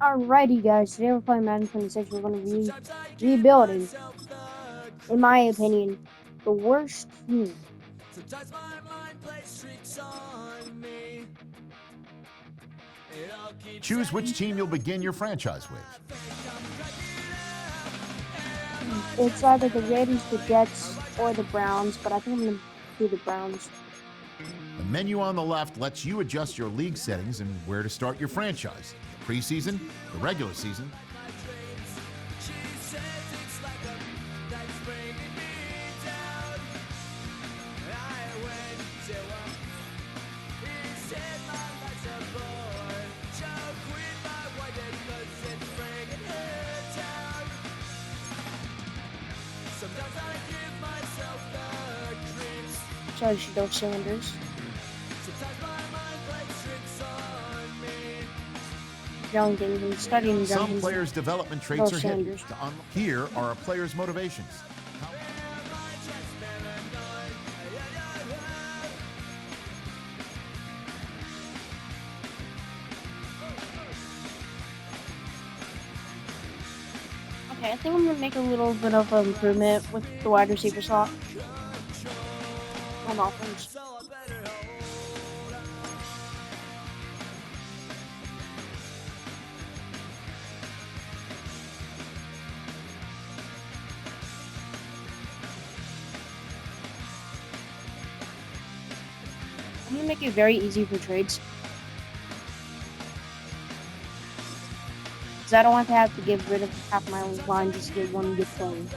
Alrighty, guys. Today we're playing Madden 26. We're going to be rebuilding, in my opinion, the worst team. Choose which team you'll begin your franchise with. It's either the Raiders, the Jets, or the Browns, but I think I'm going to do the Browns. The menu on the left lets you adjust your league settings and where to start your franchise. The preseason, the regular season. Sorry, Shadow Sanders. Young England, studying Some players' development traits are hidden. Here are a player's motivations. Okay, I think I'm going to make a little bit of an improvement with the wide receiver slot on offense. I'm going to make it very easy for trades. Because I don't want to have to get rid of half my line just to get one good thing.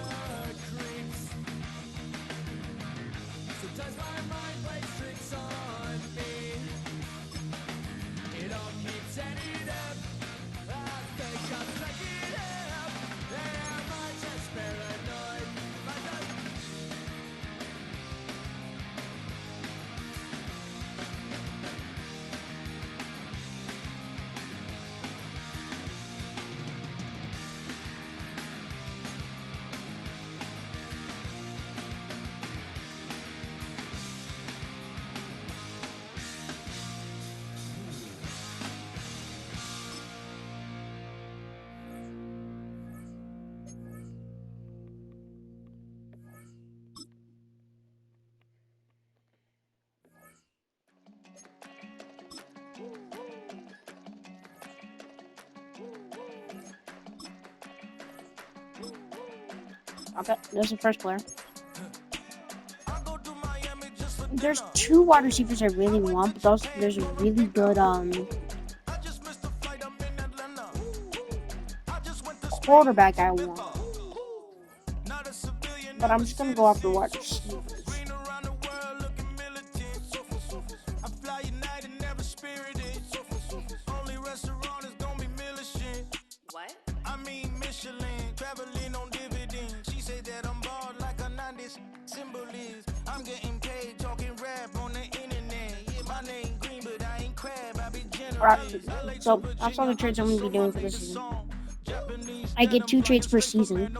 Okay, there's the first player. There's two wide receivers I really want, but also there's a really good quarterback I want. But I'm just gonna go after wide receivers. So that's all the trades I'm going to be doing for this season. I get 2 trades per season.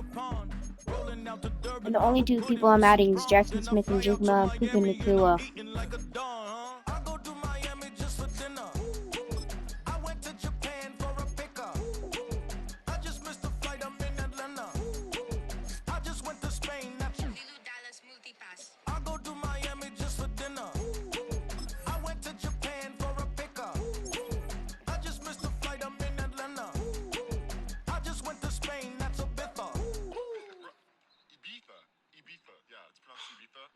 And the only 2 people I'm adding is Jackson Smith and Jigma Puka Nakua.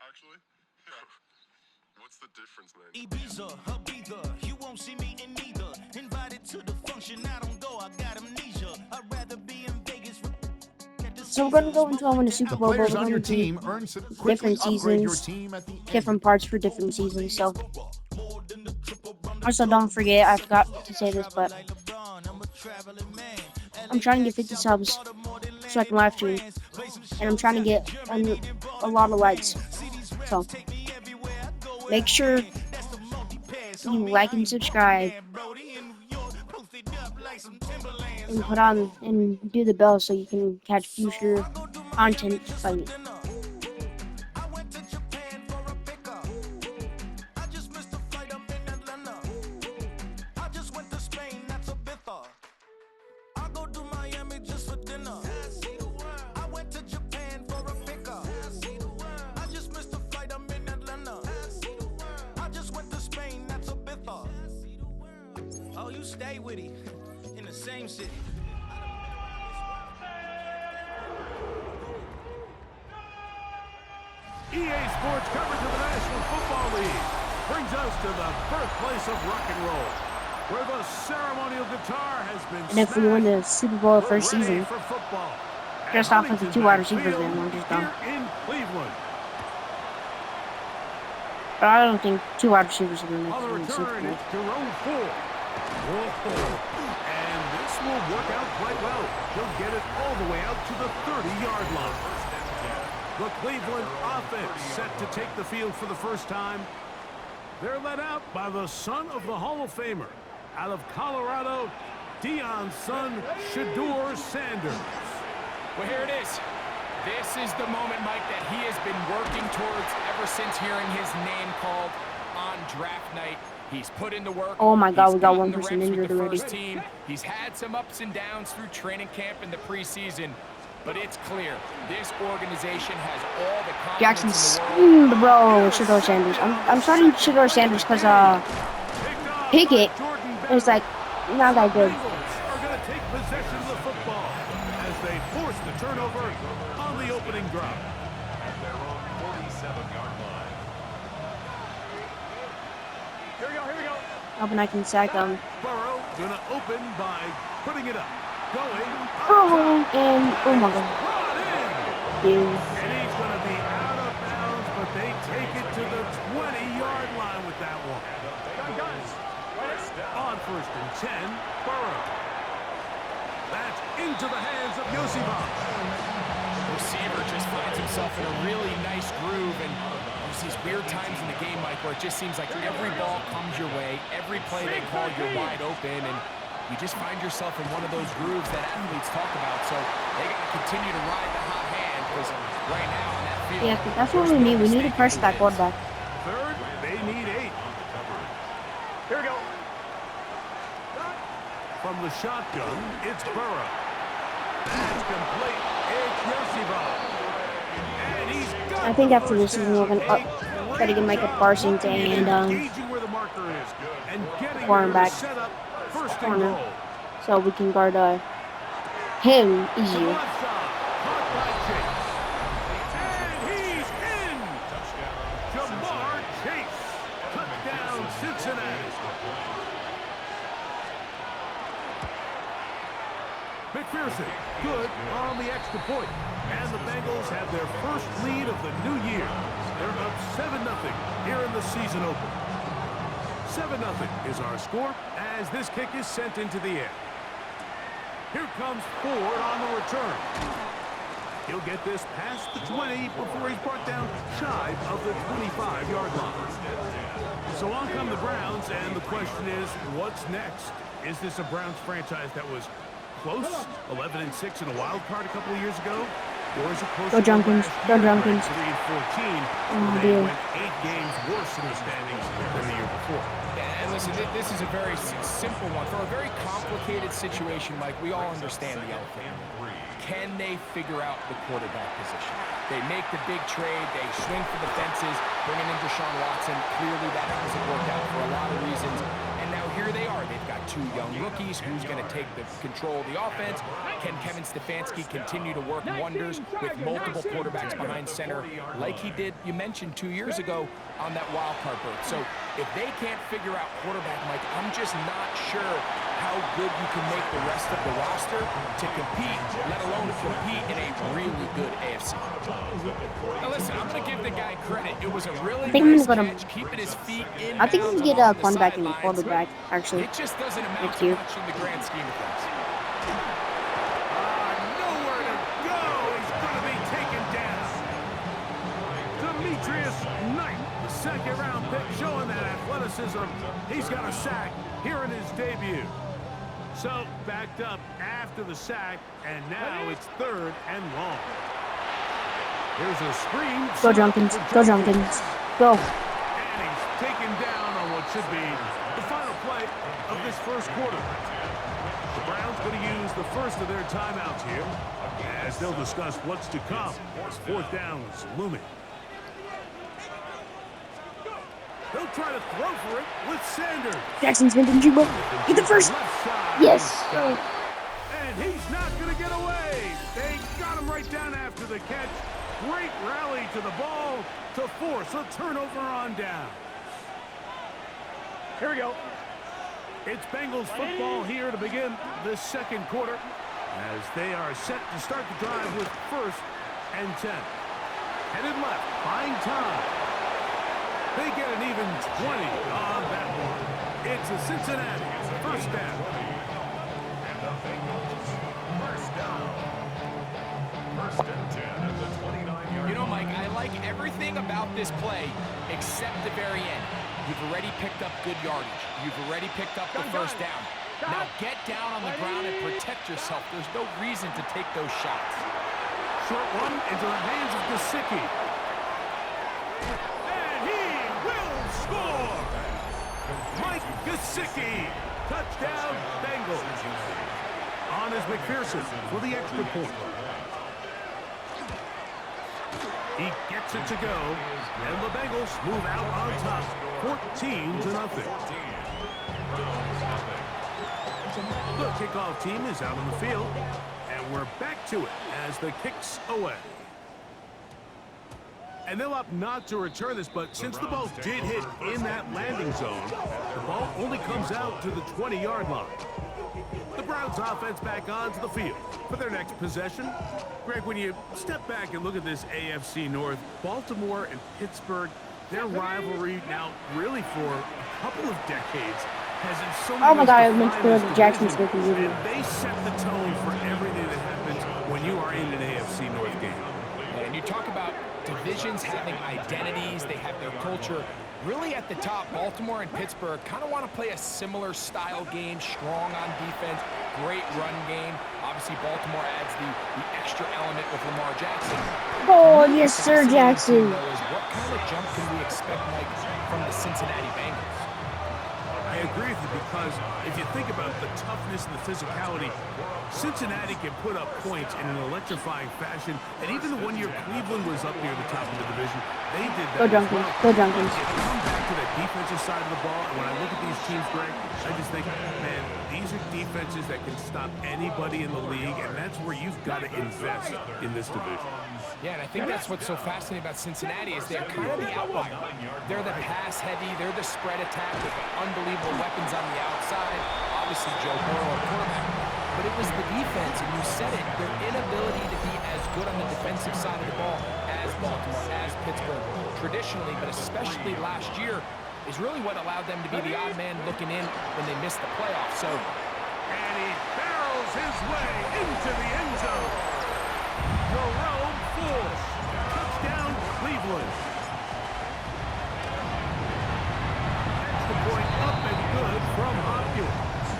Actually? Yeah. What's the difference, man? Ibiza, you won't see me in neither. Invited to the function, I don't go, I got amnesia. I'd rather be in Vegas. So we're gonna go until I win a Super Bowl. Players on your team earn different seasons, different parts for different seasons. So also don't forget, I forgot to say this, but I'm trying to get 50 subs so I can live stream, and I'm trying to get a lot of likes. So make sure you like and subscribe, and put on and do the bell so you can catch future content by me. stay with him in the same city. EA Sports coverage of the National Football League brings us to the birthplace of rock and roll, where the ceremonial guitar has been And if we win the Super Bowl first ready season, for football. just At off of the 2 Huntington wide Bank receivers, Field then I'm just done. here in Cleveland. But I don't think 2 wide receivers are going On the to win the Super return, Bowl. it's Jerome Ford. Whoa. And this will work out quite well. He'll get it all the way out to the 30-yard line. The Cleveland offense set to take the field for the first time. They're led out by the son of the Hall of Famer. Out of Colorado, Deion's son, Shedeur Sanders. Well, here it is. This is the moment, Mike, that he has been working towards ever since hearing his name called on draft night. He's put in the work. Oh my God, He's we got gotten one the person reps with injured the already. first team. He's had some ups and downs through training camp and the preseason, but it's clear this organization has all the confidence Jackson in the world. bro, Shedeur Sanders. I'm starting Shedeur Sanders because Pickett is like not that good. Bengals are going to take possession of the football as they force the turnover on the opening drive. At their own 47-yard line. Here we go. Hoping I can sack him. Burrow going to open by putting it up. Going. Oh, and oh my God, Brought in. dude. And he's going to be out of bounds, but they take it to the 20-yard line with that one. On 1st and 10, Burrow. That's into the hands of Yosibach. Receiver just finds himself in a really nice groove, and there's these weird times in the game, Mike, where it just seems like every ball comes your way, every play they call, you're wide open, and you just find yourself in one of those grooves that athletes talk about. So they got to continue to ride the hot hand, because right now on that field, Yeah, that's what we need. We need to press that quarterback. Third, they need 8. Here we go. From the shotgun, it's Burrow. That's complete. It's Yosibach. And he's got I think the after this first season, we're down. gonna try to get Micah Parsons and Engaging where the marker is and getting cornerback set up first and corner, goal. so we can guard him To the easier. left side, caught by Chase. And he's in. Jamar Chase. Touchdown, Cincinnati. McPherson, good on the extra point. And the Bengals have their first lead of the new year. They're up 7-0 here in the season opener. 7-0 is our score as this kick is sent into the air. Here comes Ford on the return. He'll get this past the 20 before he's brought down shy of the 25-yard line. So on come the Browns, and the question is, what's next? Is this a Browns franchise that was close, 11-6 in a wild card a couple of years ago? Or is it close Go Junkins, go Junkins. 3-14, Oh, they dear. went 8 games worse in the standings than the year before. Yeah, and listen, this is a very simple one. For a very complicated situation, Mike, we all understand the elephant. Can they figure out the quarterback position? They make the big trade, they swing for the fences, bringing in Deshaun Watson. Clearly that hasn't worked out for a lot of reasons. And now here they are. They've got 2 young rookies. Who's going to take the control of the offense? Can Kevin Stefanski continue to work wonders with multiple quarterbacks behind center like he did, you mentioned, 2 years ago on that wild card berth? So if they can't figure out quarterback, Mike, I'm just not sure how good you can make the rest of the roster to compete, let alone compete in a really good AFC. Now listen, I'm going to give the guy credit. It was a really think I'm nice gonna catch, keeping his feet in I think we bounds can get along a the cornerback and a sidelines. quarterback, actually. It just doesn't amount Next to year. much in the grand scheme of things. Nowhere to go. He's going to be taken down. Demetrius Knight, the second-round pick, showing that athleticism. He's got a sack here in his debut. So, backed up after the sack, and now it's 3rd and long. Here's a screen. Go Junkins, go Junkins, go. And he's taken down on what should be the final play of this first quarter. The Browns going to use the first of their timeouts here as they'll discuss what's to come as 4th down is looming. They'll They'll try to throw for it with Sanders. Jackson Smith and Jigba. Get the first. Left side. Yes. And he's not going to get away. They got him right down after the catch. Great rally to the ball to force a turnover on down. Here we go. It's Bengals football here to begin the second quarter as they are set to start the drive with 1st and 10. Headed left, buying time. They get an even 20 on that one. It's a Cincinnati first down. And the Bengals first down. 1st and 10 at the 29-yard. You know, Mike, I like everything about this play except the very end. You've already picked up good yardage. You've already picked up the first down. Now get down on the ground and protect yourself. There's no reason to take those shots. Short one into the hands of Gesicki. And he will score! Mike Gesicki. Touchdown, Bengals. On is McPherson for the extra point. He gets it to go, and the Bengals move out on top, 14-0. The kickoff team is out on the field, and we're back to it as the kick's away. And they'll opt not to return this, but since the ball did hit in that landing zone, the ball only comes out to the 20-yard line. The Browns offense back onto the field for their next possession. Greg, when you step back and look at this AFC North, Baltimore and Pittsburgh, their rivalry now really for a couple of decades has in so many Oh my ways God, I meant to defined put this up Jackson division, Smith and Jigba. and they set the tone for everything that happens when you are in an AFC North game. And you talk about divisions having identities, they have their culture. Really at the top, Baltimore and Pittsburgh kind of want to play a similar style game, strong on defense, great run game. Obviously, Baltimore adds the extra element with Lamar Jackson. Oh, yes, sir, Jackson. What kind of jump can we expect, Mike, from the Cincinnati Bengals? I agree with you because if you think about the toughness and the physicality, Cincinnati can put up points in an electrifying fashion. And even the 1 year Cleveland was up near the top of the division, they did that. Go as Junkins. well. Go Junkins. But you come back to that defensive side of the ball, and when I look at these teams, Greg, I just think, man, these are defenses that can stop anybody in the league, and that's where you've got to invest in this division. Yeah, and I think that's what's so fascinating about Cincinnati is they're kind of the outlier. They're the pass heavy, they're the spread attack with unbelievable weapons on the outside. Obviously, Joe Burrow, a quarterback. But it was the defense, and you said it, their inability to be as good on the defensive side of the ball as Baltimore, as Pittsburgh, traditionally, but especially last year, is really what allowed them to be the odd man looking in when they missed the playoffs. So, And he barrels his way into the end zone. Jerome Ford. Touchdown, Cleveland. Extra point up and good from Hopkins.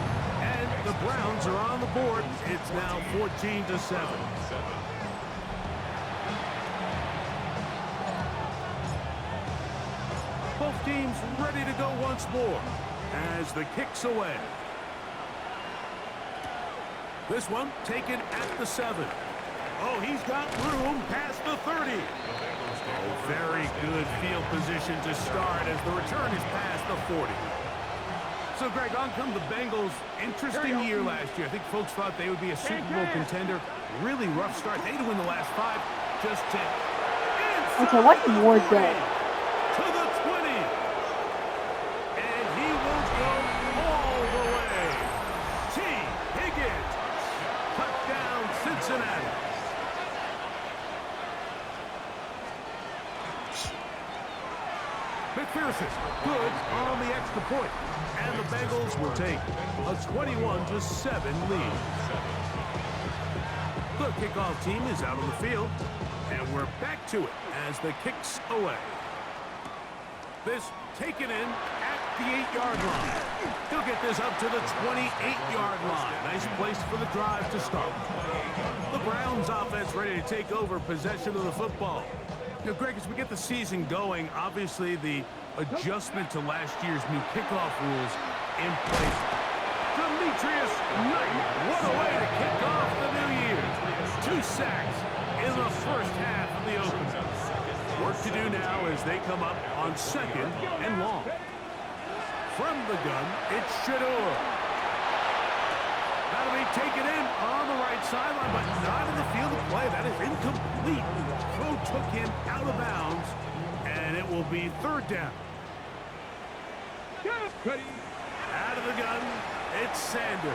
And the Browns are on the board. It's now 14-7. Both teams ready to go once more as the kick's away. This one taken at the 7. Oh, he's got room past the 30. Oh, very good field position to start as the return is past the 40. So, Greg, on come the Bengals. Interesting year last year. I think folks thought they would be a Super Bowl contender. Really rough start. They had to win the last 5. Just 10. Okay, what Ward go? To the 20. And he will go all the way. T. Higgins. Touchdown, Cincinnati. McPherson, good on the extra point. And the Bengals will take a 21-7 lead. The kickoff team is out on the field, and we're back to it as the kick's away. This taken in at the 8-yard line. He'll get this up to the 28-yard line. Nice place for the drive to start. The Browns offense ready to take over possession of the football. You know, Greg, as we get the season going, obviously the adjustment to last year's new kickoff rules in place. Demetrius Knight, what a way to kick off the new year. 2 sacks in the first half of the opener. Work to do now as they come up on 2nd and long. From the gun, it's Shedeur. That'll be taken in on the right sideline, but not in the field of play. That is incomplete. Throw took him out of bounds, and it will be 3rd down. Out of the gun, it's Sanders.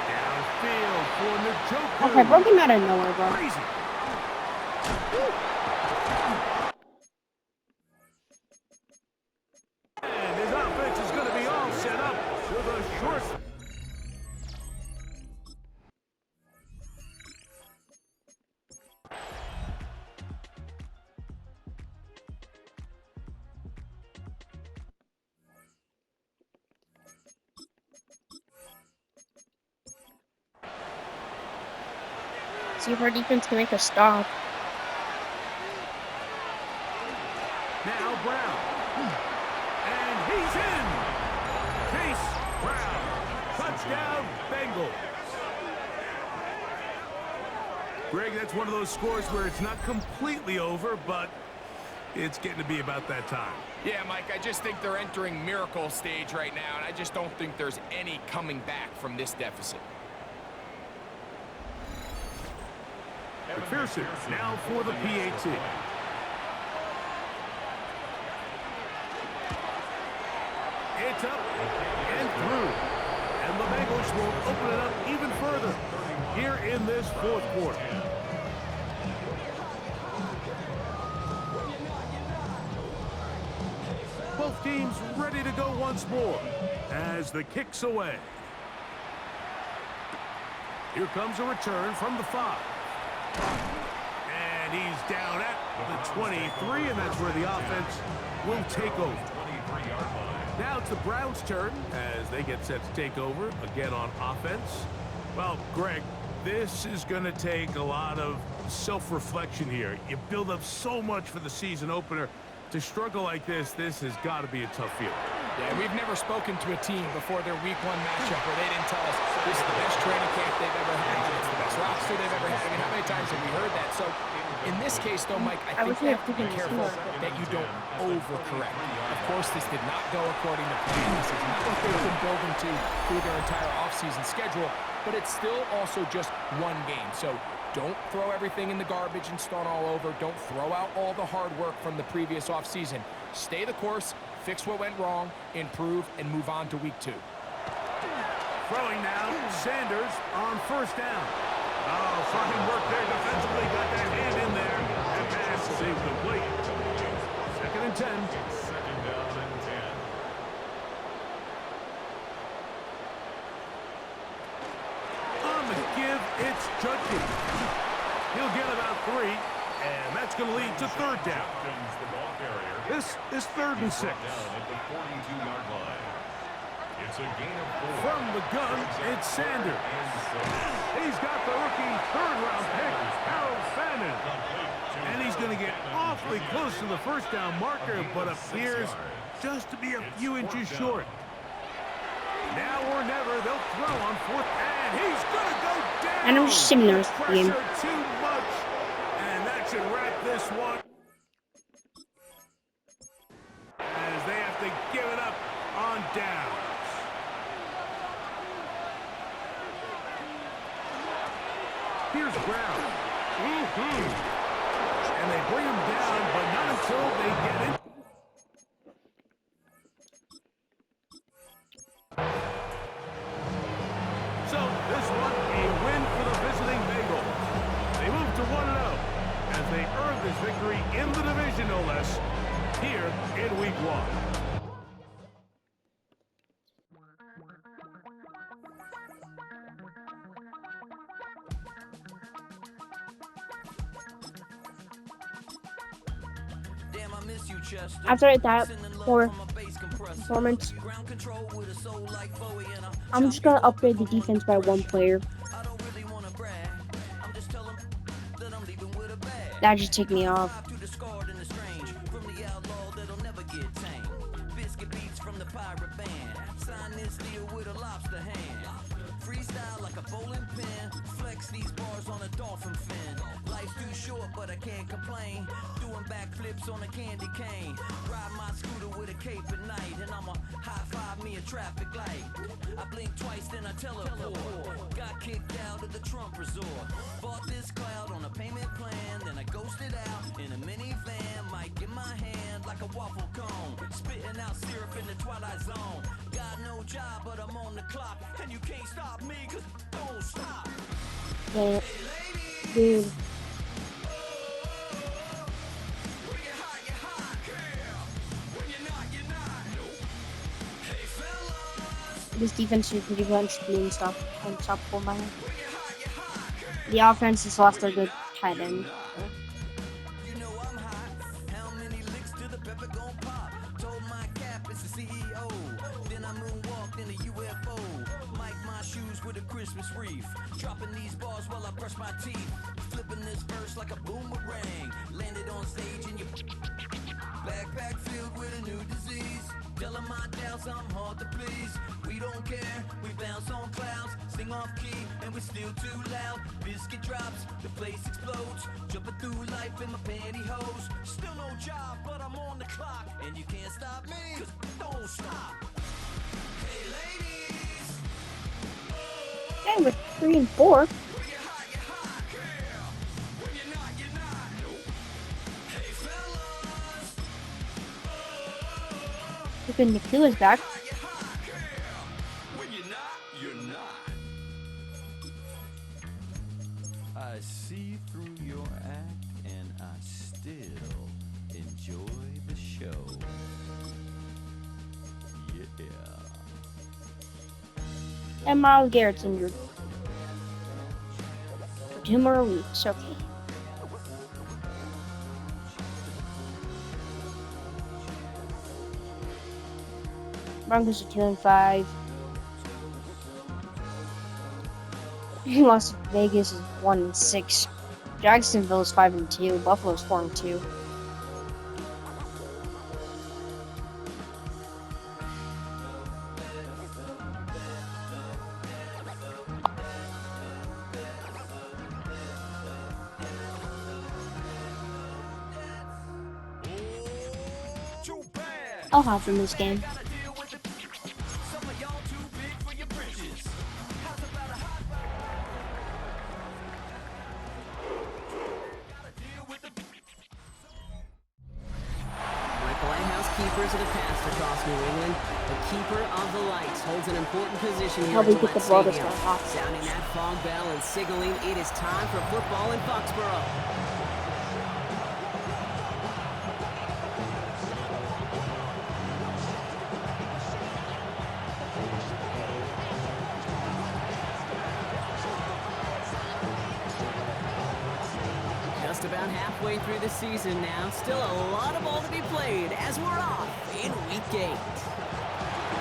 Downfield for Njoku. Okay, broke him out of nowhere, bro. Crazy. And his offense is going to be all set up with a short. See if our defense can make a stop. Now Brown. And he's in. Chase Brown. Touchdown, Bengals. Greg, that's one of those scores where it's not completely over, but it's getting to be about that time. Yeah, Mike, I just think they're entering miracle stage right now, and I just don't think there's any coming back from this deficit. McPherson now for the PAT. It's up and through. And the Bengals will open it up even further here in this 4th quarter. Both teams ready to go once more as the kick's away. Here comes a return from the 5. And he's down at the 23, and that's where the offense will take over. Now it's the Browns' turn as they get set to take over again on offense. Well, Greg, this is going to take a lot of self-reflection here. You build up so much for the season opener. To struggle like this has got to be a tough feeling. Yeah, we've never spoken to a team before their week 1 matchup where they didn't tell us this is the best training camp they've ever had. It's the best roster they've ever had. I mean, how many times have we heard that? So, in this case, though, Mike, I think you have to be careful that you don't overcorrect. Of course, this did not go according to plan. This is not what they've been building to through their entire offseason schedule, but it's still also just one game. So, don't throw everything in the garbage and start all over. Don't throw out all the hard work from the previous offseason. Stay the course, fix what went wrong, improve, and move on to week 2. Throwing now, Sanders on 1st down. Oh, fine work there defensively. Got that hand in there. That pass is incomplete. 2nd and 10. On the give, it's Judkins. He'll get about 3, and that's going to lead to 3rd down. This is 3rd and 6. From the gun, it's Sanders. He's got the rookie 3rd-round pick, Harold Fannin. And he's going to get awfully close to the 1st down marker, but appears just to be a few inches short. Now or never, they'll throw on 4th, and he's going to go down. And I'm just sitting there seeing. Pressure too much, and that should wrap this one. As they have to give it up on downs. Here's Brown. And they bring him down, but not until they get it. So this one, a win for the visiting Bengals. They move to 1-0 as they earn this victory in the division, no less, here in week 1. After that poor performance, I'm just gonna upgrade the defense by 1 player. That just took me off. Freestyle like a bowling pin. Flex these bars on a dolphin fin. Life's too short, but I can't complain. Doing backflips on a candy cane. Ride my scooter with a cape at night. And I'ma high five me a traffic light. I blink twice, then I teleport. Got kicked out of the Trump resort. Bought this cloud on a payment plan. Then I ghosted out in a minivan. Mic in my hand like a waffle cone. Spitting out syrup in the twilight zone. Got no job, but I'm on the clock. And you can't stop me, cause don't stop. Yeah. Dude. This defense is pretty much being unstoppable by him. The offense has lost their good tight end. You know I'm hot. How many licks to the pepper gon' pop? Told my cap it's the CEO. Then I moonwalked in a UFO. Mic my shoes with a Christmas wreath. Dropping these bars while I brush my teeth. Flipping this verse like a boomerang. Landed on stage in your backpack filled with a new disease. Telling my doubts I'm hard to please. We don't care, we bounce on clouds. Sing off key and we're still too loud. Biscuit drops, the place explodes. Jumping through life in my pantyhose. Still no job, but I'm on the clock. And you can't stop me, cause don't stop. Hey ladies. And with 3 and 4. When you're hot, girl. When you're not, you're not. Hey fellas. Looking Nakua's back. When you're not, you're not. I see through your act and I still enjoy the show. Yeah. And Myles Garrett's injured. For 2 more weeks, okay. Broncos are 2 and 5. Las Vegas is 1 and 6. Jacksonville is 5 and 2. Buffalo's 4 and 2. Too bad. I'll hop in this game. Gotta deal with it. Some of y'all too big for your britches. How's about a hot rod? Gotta deal with the Like the lighthouse keepers of the past across New England, the keeper of the lights holds an important position here How at we Gillette get the ball to Stadium, start off. sounding that fog bell and signaling it is time for football in Foxborough. Just about halfway through the season now. Still a lot of ball to be played as we're off in week 8.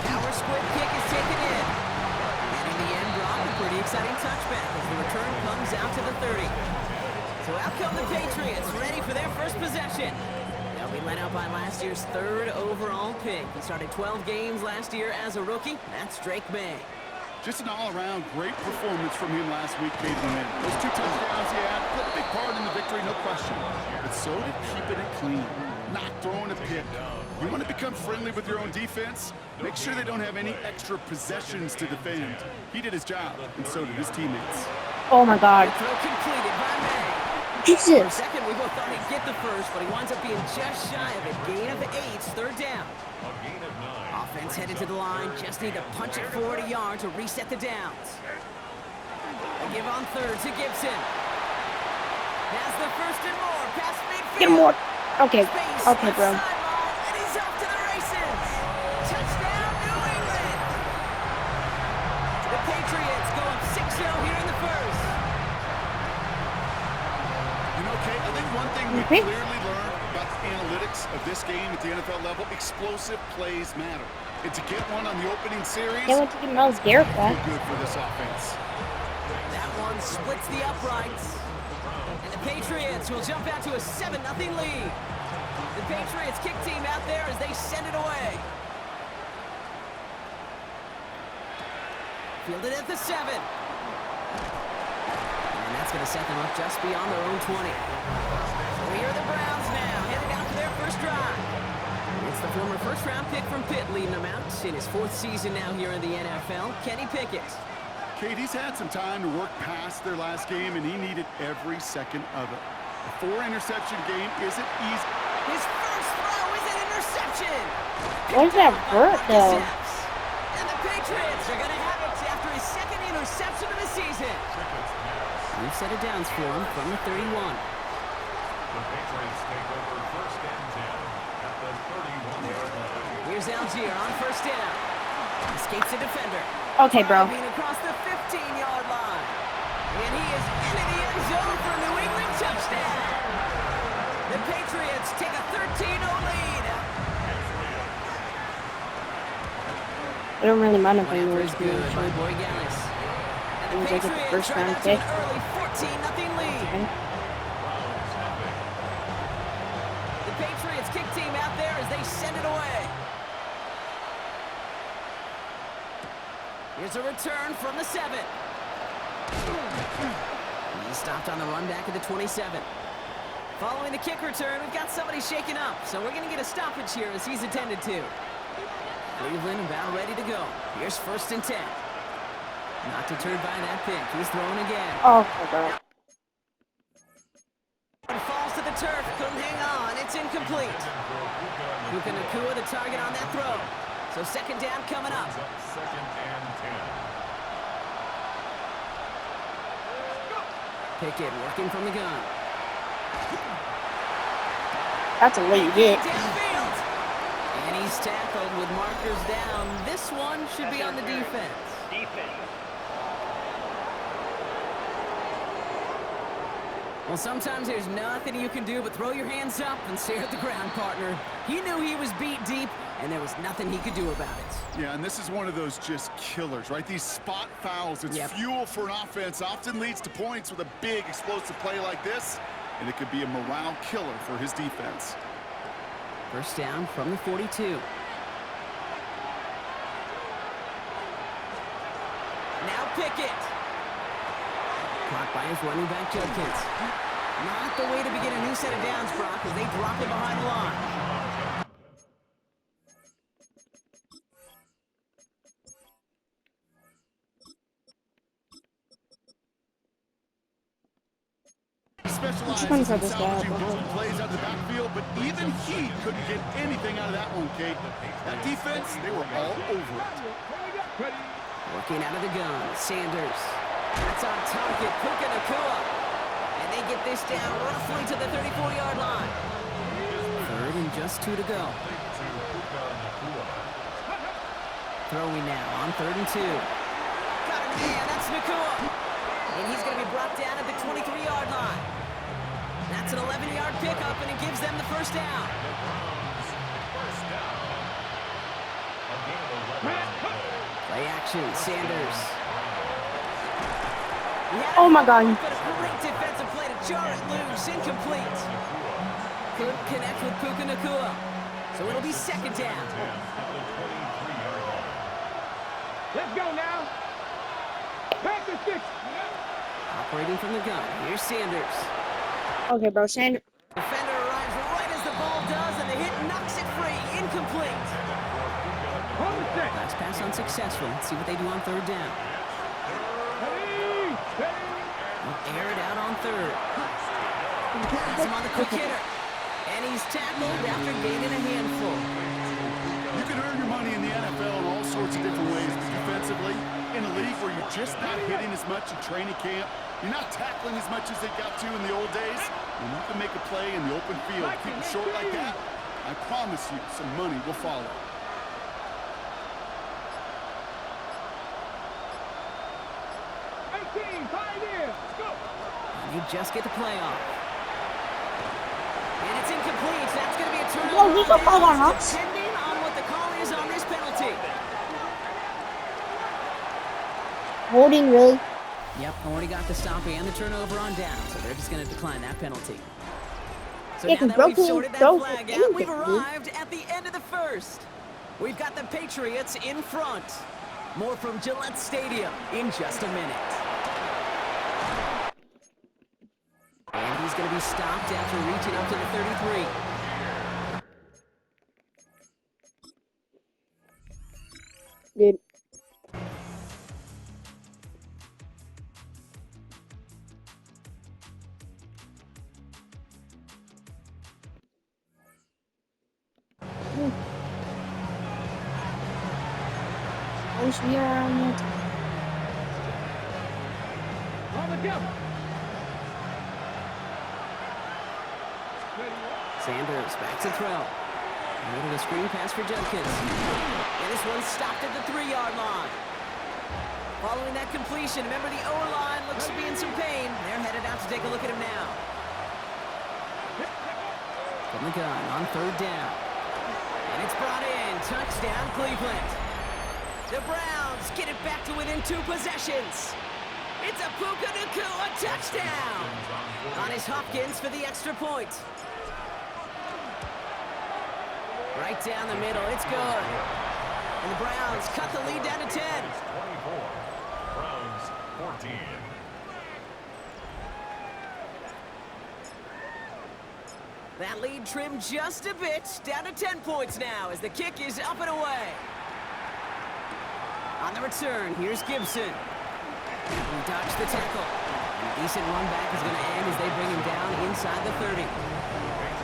Power squib kick is taken in. And in the end, Brock, a pretty exciting touchback as the return comes out to the 30. So out come the Patriots, ready for their first possession. They'll be led out by last year's 3rd overall pick. He started 12 games last year as a rookie. That's Drake May. Just an all-around great performance from him last week, made him win. Those 2 touchdowns he had played a big part in the victory, no question. But so did keeping it clean, not throwing a pick. You want to become friendly with your own defense? Make sure they don't have any extra possessions to defend. He did his job, and so did his teammates. Oh my god. Throw completed by May. For a Jesus. second, we both thought he'd get the first, but he winds up being just shy of it. Gain of 8, 3rd down. Offense headed to the line, just need to punch it 40 yards to reset the downs. A give on 3rd to Gibson. Has the 1st and more, past midfield. Get more. Okay. Space Okay, left bro. sideline, and he's off to the races. Touchdown, New England. The Patriots go up 6-0 here in the first. You know, Kate, I think one thing we Okay. clearly learned about the analytics of this game at the NFL level, explosive plays matter. And to get one on the opening series, They want to get Myles Garrett back. feel good for this offense. That one splits the uprights. And the Patriots will jump out to a 7-0 lead. The Patriots kick team out there as they send it away. Fielded at the 7. And that's That's going to set them up just beyond their own 20. So here are the Browns now, headed out to their first drive. It's the former first-round pick from Pitt leading them out in his 4th season now here in the NFL, Kenny Pickett. Kate, he's had some time to work past their last game, and he needed every second of it. A 4-interception game isn't easy. His first throw is an interception. Where's that Burt, though? And the Patriots are going to have it after his 2nd interception of the season. We've set it down for him from the 31. The Patriots take over 1st and 10 at the 31-yard line. Here's Algier on 1st down. Escapes the defender. Okay, bro. Driving across the 15-yard line. And he is into the end zone for a New England touchdown. The Patriots take a 13-0 lead. I don't really mind if I Whatever lose is good the by Boy Gallis. And Seems the like it's the Patriots first drive round out to an pick. early 14-0 lead. Okay. The Patriots kick team out there as they send it away. Here's a return from the 7. He's stopped on the run back at the 27. Following the kick return, we've got somebody shaken up, so we're going to get a stoppage here as he's attended to. Cleveland about ready to go. Here's 1st and 10. Not deterred by that pick. He's throwing again. Oh, bro. It falls to the turf. Couldn't hang on. It's incomplete. Puka Nacua the target on that throw. So 2nd down coming up. 2nd and 10. Pickett working from the gun. That's a late hit. Downfield. And he's tackled with markers down. This one should be on the defense. Well, sometimes there's nothing you can do but throw your hands up and stare at the ground, partner. He knew he was beat deep, and there was nothing he could do about it. Yeah, and this is one of those just killers, right? These spot fouls, it's fuel for an offense, often leads to points with a big explosive play like this, and it could be a morale killer for his defense. 1st down from the 42. Now Pickett. Caught by his running back, Judkins. Not the way to begin a new set of downs, Brock, as they drop it behind the line. Specializes in salvaging broken plays out of the backfield, but even he couldn't get anything out of that one, Kate. That defense, they were all over it. Working out of the gun, Sanders. That's on target, Puka Nacua. And they get this down roughly to the 34-yard line. 3rd and just 2 to go. Throwing now on 3rd and 2. Got a man, that's Nacua. And he's going to be brought down at the 23-yard line. That's an 11-yard pickup, and it gives them the 1st down. Play action, Sanders. Oh my God. But a great defensive play to jar it loose, incomplete. Couldn't connect with Puka Nacua. So it'll be 2nd down. Let's go now. Back to 6. Operating from the gun, here's Sanders. Okay, bro. Sanders. Defender arrives right as the ball does, and the hit knocks it free. Incomplete. Last pass unsuccessful. Let's see what they do on 3rd down. They'll air it out on 3rd. Has him on the quick hitter. And he's tackled after gaining a handful. You can earn your money in the NFL in all sorts of different ways, but defensively, in a league where you're just not hitting as much in training camp, you're not tackling as much as they got to in the old days, when you can make a play in the open field, keep it short like that, I promise you some money will follow. And you just get the play off. And it's incomplete. That's going to be a turnover. Yo, we can fall on us. Depending on what the call is on this penalty. Holding, really? Yep, already got the stop and the turnover on down, so they're just going to decline that penalty. So Yeah, now 'cause that we've broken sorted that throws flag are out, we've incomplete. arrived at the end of the 1st. We've got the Patriots in front. More from Gillette Stadium in just a minute. he's going to be stopped after reaching up to the 33. Dude. I wish we are on it. Sanders back to throw. Middle of the screen pass for Judkins. And this one stopped at the 3-yard line. Following that completion, remember the O-line looks to be in some pain. They're headed out to take a look at him now. From the gun on 3rd down. And it's brought in. Touchdown, Cleveland. The Browns get it back to within 2 possessions. It's a Puka Nacua touchdown. On his Hopkins for the extra point. Right down the middle, it's good. And the Browns cut the lead down to 10. 24, Browns 14. That lead trimmed just a bit, down to 10 points now as the kick is up and away. On the return, here's Gibson. He dodged the tackle. And a decent run back is going to end as they bring him down inside the 30.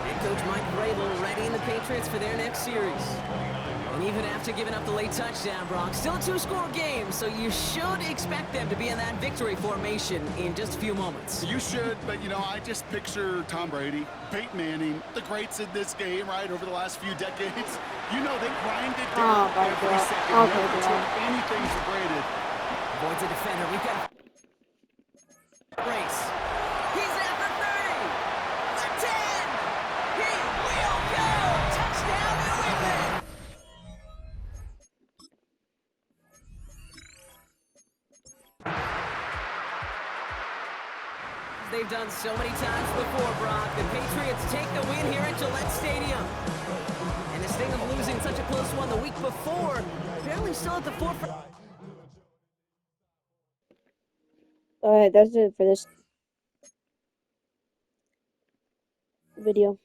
Head coach Mike Vrabel readying the Patriots for their next series. And even after giving up the late touchdown, Bronx, still a 2-score game, so you should expect them to be in that victory formation in just a few moments. You should, but, you know, I just picture Tom Brady, Peyton Manning, the greats in this game, right, over the last few decades. You know, they grinded down every second. Never took anything for granted. Avoids a defender. We've got race. He's at the 30. The 10. He will go. Touchdown, New England. They've done so many times before, Brock. The Patriots take the win here at Gillette Stadium. And the sting of losing such a close one the week before, apparently still at the forefront. Alright, that's it for this video.